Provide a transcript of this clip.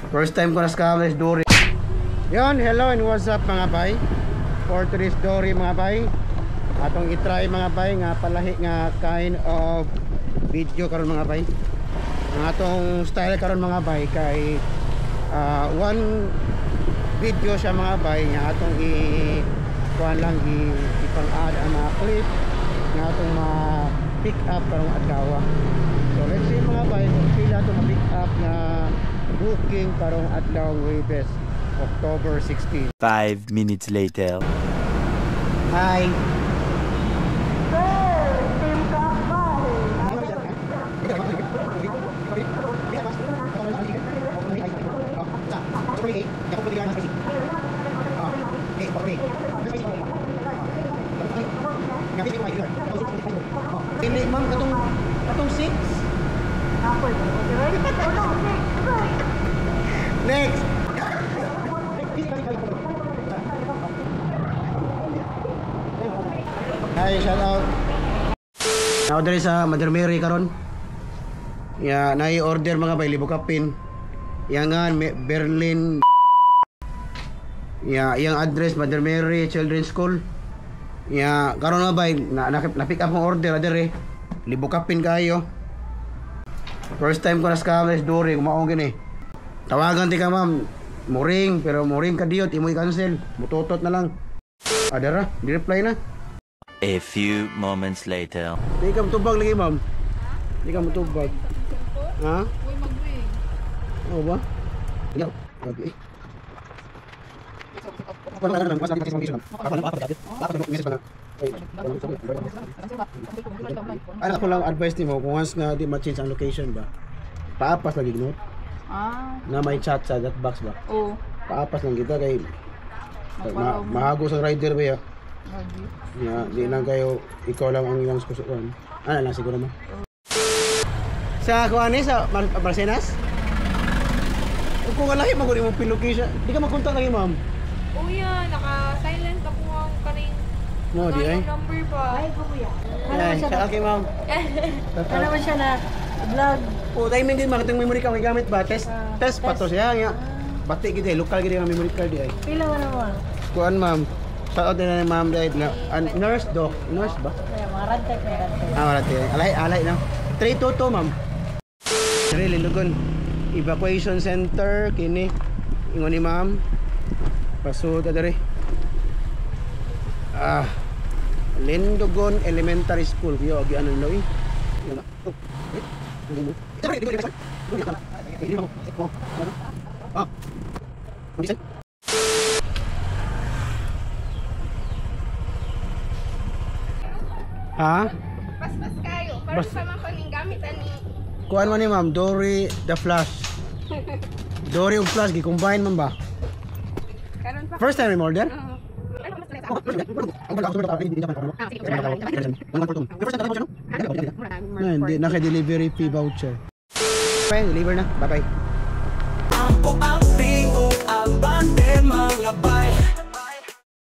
First time ko na-scam is Dory. Yon, hello and what's up mga bay. For today's Dory mga bay, atong itry mga bay nga palahi nga kind of video karon mga bay. Ang atong style karon mga bay kay one video siya mga bay nga atong kuan lang ipang-add ang mga clip nga atong ma-pick up karong adlaw. So let's see mga bay kung pila to ma-pick up na booking karong adlaw Huwebes, October 16. 5 minutes later. Hi. Ini ma'am katong 6. Next. Hi, shout out. Now dali sa Mother Mary karon. Ya, nai-order mga bay libo kapin. Yangan Berlin. Ya, yang address Mother Mary Children's School. Ya, karon nga bay na-pick up ang order adere. Libo kapin kayo. First time ko na-scam is Dory, kumaong gini. Tawagan ti ka ma'am. Muring, pero muring ka diyot, imo i-cancel. Mutotot na lang. Adara, di-reply na. A few moments later. Di ka matubag lagi ma'am. Di ka matubag. Ha? Uy, mag-ring. Oo ba? Ikaw. Okay. Ano ko lang advice nimo kung once nga di ma-change ang location ba, paapas lagi gino na may chat sa that box ba. Oo. Paapas lang kita kay mahago sa rider ba ya. Di lang kayo ikaw lang ang iyang susuan. Ano lang siguro mo. Sa kuan sa Marcenas? Kung lahi maguri mo pin location, di ka makontak lagi ma'am. Oh yeah, naka-silent ako ang kaning No, di ay. number pa. Ay, kuya. Ay, sa akin ma'am. Ano naman siya na vlog? O, timing din makitang memory card may gamit ba? Test pa to siya. Bati gid lokal gid ang memory card di ay. Pila mo naman? Kuan ma'am. Shout out din na ma'am dahil na nurse doc. Nurse ba? Mga rantay, may rantay. Wala tayo. Alay na. 322 ma'am. Really lugon. Evacuation center kini. Ingon ni ma'am. Pasud adere. Lindogon Elementary School. Yo agi ano loy. Ha? Pas kayo. Para sa mga kaning gamit ani. Kuan man ni ma'am, Dory the Flash. Dory ug Flash gi-combine man ba? Karon pa. First time order? Hindi, naka-delivery fee voucher. Okay, deliver na. Bye-bye.